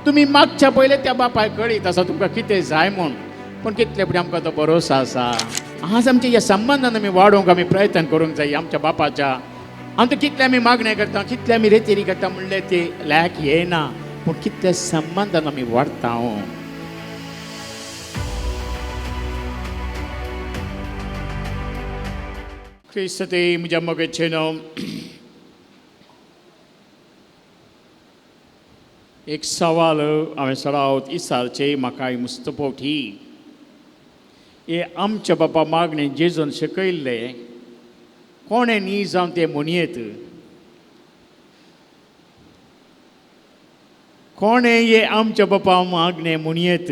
तुम्ही मागच्या पहिले त्या बापाय कळीत आसा तुमकां कितें जाय म्हूण. पूण कितले फुडें आमकां तो भरोसा आसा. आज आमच्या ह्या संबंधान आमी वाडोवंक आमी प्रयत्न करूंक जाय आमच्या बापाच्या. आमकां कितले आमी मागणें करता, कितले आमी रेतेरी करता म्हणले ते लायक येना, पूण कितले संबंधान आमी वाडटा. क्रिस्ते म्हज्या मोगेचे न्हू. एक सवाल हांवें सरावत इसारचे म्हाका मुस्तपोठी. हे आमच्या बापा मागणें जेजून शिकयल्लें कोणें न्ही जावन ते म्हणयेत. कोणें हे आमच्या बापा मागणें म्हणयेत.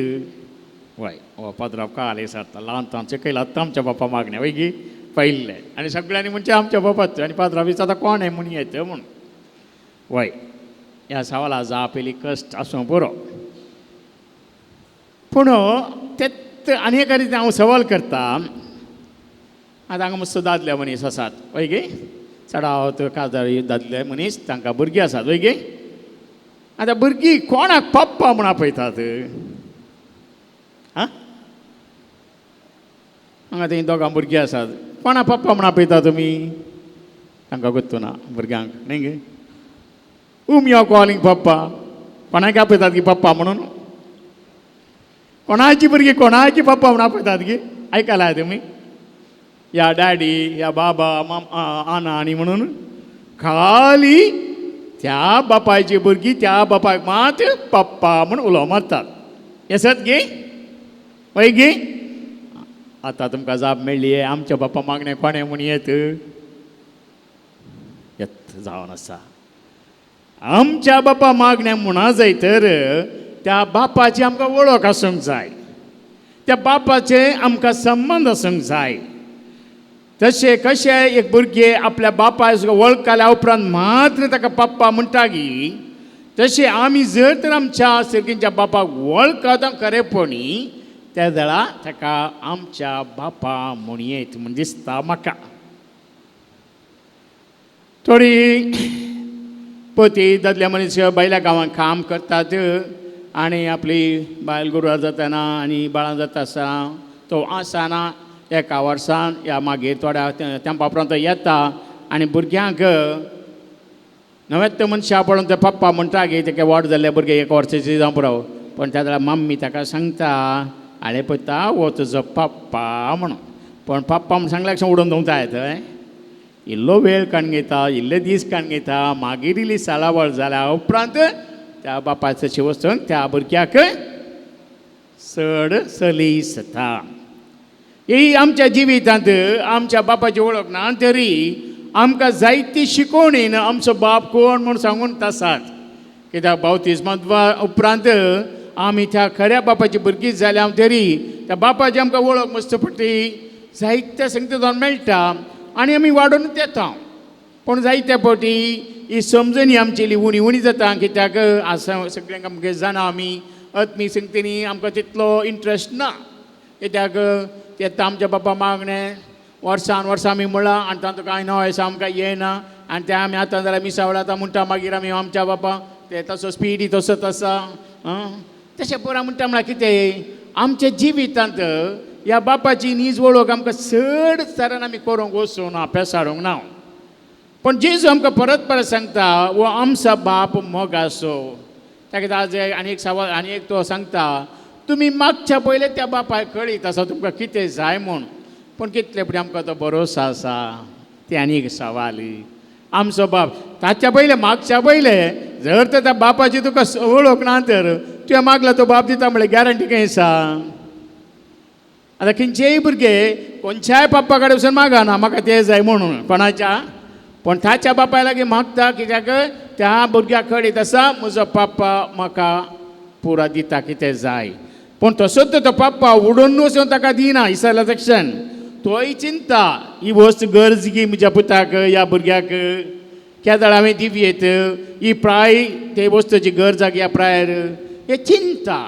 वय हो पाद्राव काल सारता ल्हानपणां शिकयला आमच्या बापा मागणें वय गी पयल्लें आनी सगळ्यांनी म्हणचे आमच्या बापाच आनी पाद्राव विचारता कोणें म्हणयेत म्हूण. वय ह्या सवाला जाप पयलीं कश्ट आसूं बरो. पूण तेत आनी एका रितीन हांव सवाल करता. आतां हांगा मस्त दादले मनीस आसात वय गे, चडावत काजारी दादले मनीस तांकां भुरगीं आसात वय गे. आतां भुरगीं कोणाक पप्पा म्हूण आपयतात? आं हांगा थंय दोगां भुरगीं आसात, कोणाक पप्पा म्हूण आपयता तुमी? तांकां गुर्तू ना भुरग्यांक न्ही गे. यू आर कॉलिंग पप्पा, कोणाक आपयतात की पप्पा म्हणून? कोणाची भुरगीं कोणाची पप्पा म्हणून आपयतात की? आयकलाय तुमी? या डॅडी या बाबा आना आनी म्हणून खाली त्या बापायची भुरगीं त्या बापायक मात पप्पा म्हूण उलो मारतात. येसत गे वय गे. आतां तुमकां जाप मेळ्ळी. आमच्या बापा मागणें कोणें म्हणयेत? येत जावन आसा. आमच्या बापा मागणें म्हणा जाय तर त्या बापाची आमकां वळख आसूंक जाय, त्या बापाचे आमकां संबंद आसूंक जाय. तशें कशें एक भुरगें आपल्या बापाय वळख केल्या उपरांत मात्र ताका पप्पा म्हणटा गी, तशें आमी जर तर आमच्या सर्गीच्या बापाक वळखता खरेपणी त्या वेळा ताका आमच्या बापा म्हणयेत म्हूण दिसता म्हाका. थोडी पती दादल्या मनीस बायल्या गांवांत काम करतात आनी आपली बायल गोरवां जातना आनी बाळां जाता आसतना तो आसना एका वर्सान या मागीर थोड्या तेंपा उपरांत येता आनी भुरग्यांक नवें मनशां पळोवन ते पप्पा म्हणटा गे. तेका व्हड जाल्ले भुरगे एक वर्साचे जावं पुरो, पण त्या वेळार मम्मी ताका सांगता आले पळयता वो तुजो पप्पा म्हणून. पण पप्पा म्हूण सांगल्यार उडोवन दवता थंय. इल्लो वेळ काण घेता, इल्ले दीस काण घेता, मागीर इल्ली सालावळ जाल्या उपरांत त्या बापायची वचून त्या भुरग्याक चड सलीस जाता. ही आमच्या जिवितांत आमच्या बापाची वळख ना तरी आमकां जायती शिकोवणीन आमचो बाप कोण म्हूण सांगून आसात. कित्याक बावतिस्मा उपरांत आमी त्या खऱ्या बापाची भुरगीं जाल्या तरी त्या बापाची आमकां वळख मस्त पडटी जायत्या संगतींत मेळटा आनी आमी वाडूनच येता. पूण जायत्या फावटी ही समजणी आमची इल्ली उणी उणी जाता. कित्याक आसा सगळ्यांक आमगे जाणा आमी आत्मीक संगतींनी आमकां तितलो इंट्रस्ट ना. कित्याक तें आमच्या बापा मागणें वर्सान वर्सां आमी म्हणलां आनी तातूंत कांय नॉयस आमकां येना आनी ते आमी आतां जाल्यार मिसावळ आतां म्हणटा मागीर आमी आमच्या बापा ते तसो स्पिडी तसोच आसा. तशें पुरा म्हणटा म्हळ्यार कितें आमच्या जिवितांत ह्या बापाची नीज वळख आमकां चड तरान आमी करूंक वचूं ना, पेसाडूंक ना. पण जेजू आमकां परत परत सांगता वो आमचो बाप मोगासो. ताका आज आनी एक सवाल आनी एक तो सांगता तुमी मागच्या पयले त्या बापाय कळीत आसा तुमकां कितें जाय म्हूण. पूण कितले फुडें आमकां तो भरोसा आसा ते आनी एक सवाल. आमचो बाप ताच्या पयले मागच्या पयले जर तर त्या बापाची तुका वळख ना तर तुवें मागला तो बाप दिता म्हणल्यार गॅरंटी खंय आसा? आतां खंयचेय भुरगे खंयच्याय बापा कडेन वचून मागना म्हाका तें जाय म्हणून कोणाच्या, पण ताच्या बापाय लागीं मागता. कित्याक त्या भुरग्याक कळीत आसा म्हजो पाप्पा म्हाका पुरा दिता कितें जाय. पूण तसोच तो पाप्पा उडोवन वचून ताका दिना. इसरला सेक्शन तोय चिंता ही वस्त गरज गी म्हज्या पुताक ह्या भुरग्याक केदाळ हांवें दिवयेत ही प्राय ते वस्तूची गरज ह्या प्रायर हे चिंता.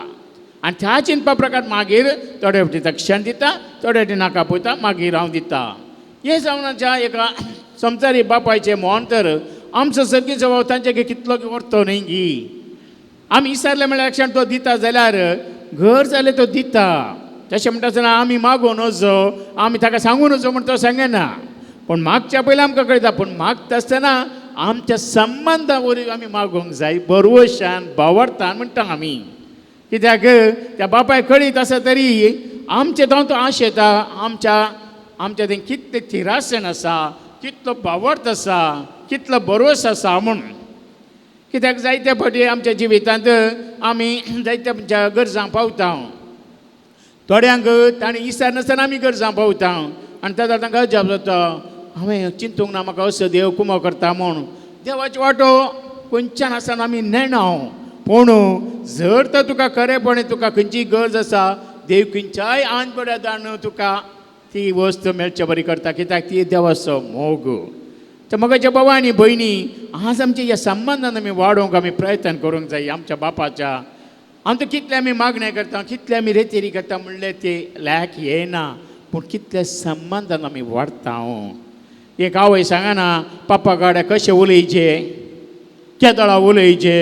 आनी त्या चिंतपा प्रकार मागीर थोडे फावटी तक्षण दिता, थोडे फावटी नाका पळयता मागीर हांव दिता. हे जावनाच्या एका समजारी बापायचें मोहन तर आमचो सर्गीचो बाब तांचे कितलो व्हरतो न्ही गी. आमी विचारले म्हळ्यार एकशाण तो दिता जाल्यार घर जाल्यार तो दिता. तशें म्हणटा आसतना आमी मागून वचो, आमी ताका सांगून वचो म्हण तो सांगना. पूण मागच्या पयलीं आमकां कळटा, पूण मागता आसतना आमच्या संबंदा वरवीं आमी मागोवंक जाय, बरवशान भावार्थान म्हणटा आमी. कित्याक त्या बापायक कळीत आसा तरी आमचे जावन तो आश येता, आमच्या थंय कितलें थिरासन आसा, कितलो भावार्थ आसा, कितलो बरोस आसा म्हूण. कित्याक जायते फावटी आमच्या जिवितांत आमी जायत्या गरजांक पावता. थोड्यांक ताणें विचार नासतना आमी गरजांक पावता आनी ताका तांकां अजाप जाता, हांवें चिंतूंक ना म्हाका असो देव कुमो करता म्हूण. देवाचो वांटो खंयच्यान आसतना आमी नेणा. पूण जर तर तुका खरेपणी तुका खंयची गरज आसा, देव खंयच्याय आंतबड्यान तुका ती वस्त मेळचे बरी करता, कित्याक ती देवाचो मोग. तर मोगाच्या भावा आनी भयणी, आज आमच्या ह्या संबंदान आमी वाडोवंक आमी प्रयत्न करूंक जाय. आमच्या बापाच्या आमकां कितले आमी मागणे करता, कितले आमी रेतेरी करता म्हणले ते लायक येना, पूण कितले संबंदान आमी वाडटा. एक आवय सांगना पापा गाड्या कशें उलयचे, केदळा उलयचे.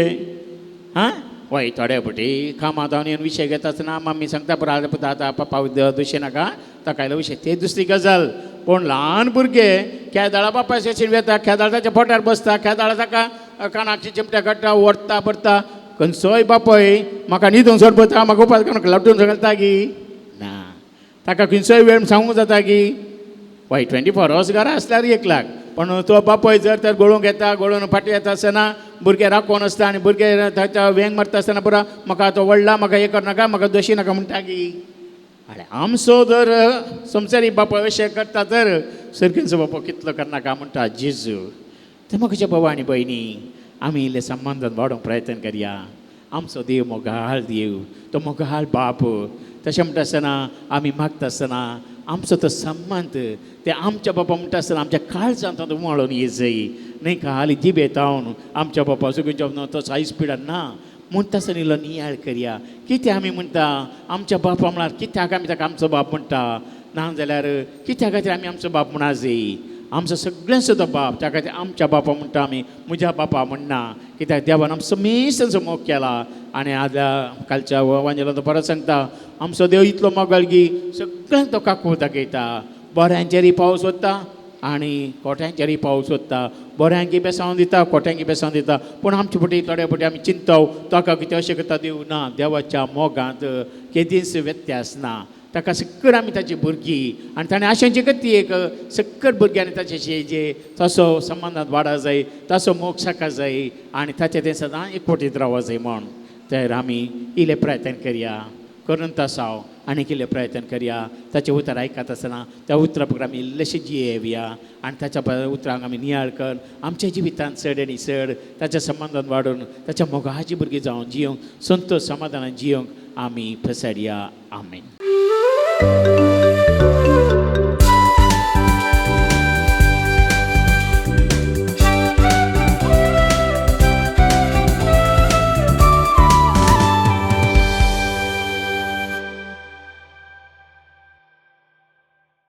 हां वय थोड्या फावटी कामां जावन येवन विशय घेता आसतना मम्मी सांगता बरं आतां पापा दुशे नाका ताका आयलो विशय, ते दुसरी गजाल. पूण ल्हान भुरगे केदाळा बापाय शेशीन वेता, केदाळ ताच्या पोटार बसता, केदाळ ताका कानाची चिमट्या काडटा, ओडटा भरता. खंयचोय बापाय म्हाका न्हिदून सोडपता, म्हाका उपास करून लावटून घालता गी ना. ताका खंयचोय वेळ सांगूंक जाता की वय 24 hours घरा आसल्यार 1 लाख. पण तो बापाय जर तर गळूंक येता, गळून फाटी येता आसतना भुरगे राखोन आसता आनी भुरगे थंय वेंग मारता आसतना पुरो म्हाका तो व्हडला, म्हाका हें करनाका, म्हाका दोशी नाका म्हणटा गी. आनी आमचो जर संवसारीक बापाय अशें करता तर सर्गीचो बापा कितलो करनाका म्हणटा जेजू. ते म्हाका बाबा आनी भयणी, आमी इल्ले संबंदान वाडोवंक प्रयत्न करया. आमचो देव मोगाळ देव, तो मोगाळ बाप. तशें म्हणटा आसतना आमी मागता आसतना आमचो तो संबंद ते आमच्या बापा म्हणटा आसतना आमच्या काळजांत उमाळून येजय. न्हय का हालीं जिबेतावन आमच्या बापा सगळ्यो तो हाय स्पिडान ना म्हणटा आसतना इल्लो नियाळ करया. कितें आमी म्हणटा आमच्या बापा म्हळ्यार कित्याक आमी ताका आमचो बाप म्हणटा, ना जाल्यार कित्या खातीर आमी आमचो बाप म्हणा जाय. आमचो सगळ्यांचो तो बाप, त्या खातीर आमच्या बापा म्हणटा आमी, म्हज्या बापा म्हणना. कित्याक देवान आमचो समेस्तचो मोग केला. आनी आदल्या कालच्या वांजेला तो परत सांगता, आमचो देव इतलो मोगाळ की सगळ्यांक तो काकूळ दाखयता. बऱ्यांचेरय पावस वता आनी कोट्यांचेरय पावस वता. बऱ्यांकी बेसांव दिता, कोट्यांकी बेसांव दिता. पूण आमचे फावटी थोड्या फावटी आमी चिंतता ताका कितें अशें करता देव. ना, देवाच्या मोगांत केदींच व्यत्यास ना. ताका सक्कर आमी ताची भुरगीं आनी ताणें आशांची कत्ती एक सक्कर भुरग्यांनी ताचे जे तसो संबंदांत वाडा जाय, तसो मोग साका जाय आनी ताचे तें सदां एकवटीत रावूं जाय म्हूण. तर आमी इल्ले प्रयत्न करया, करून तासाव आनी इल्ले प्रयत्न करया. ताचें उतर आयकता आसतना त्या उतरा प्रकार आमी इल्लेशें जियेवया आनी ताच्या उतरांक आमी नियाळ कर आमच्या जिवितांत चड आनी चड ताच्या संबंदान वाडून ताच्या मोगाची भुरगीं जावन जियोंक, संतोश समाधानान जियोंक आमी पसरया. आमेन.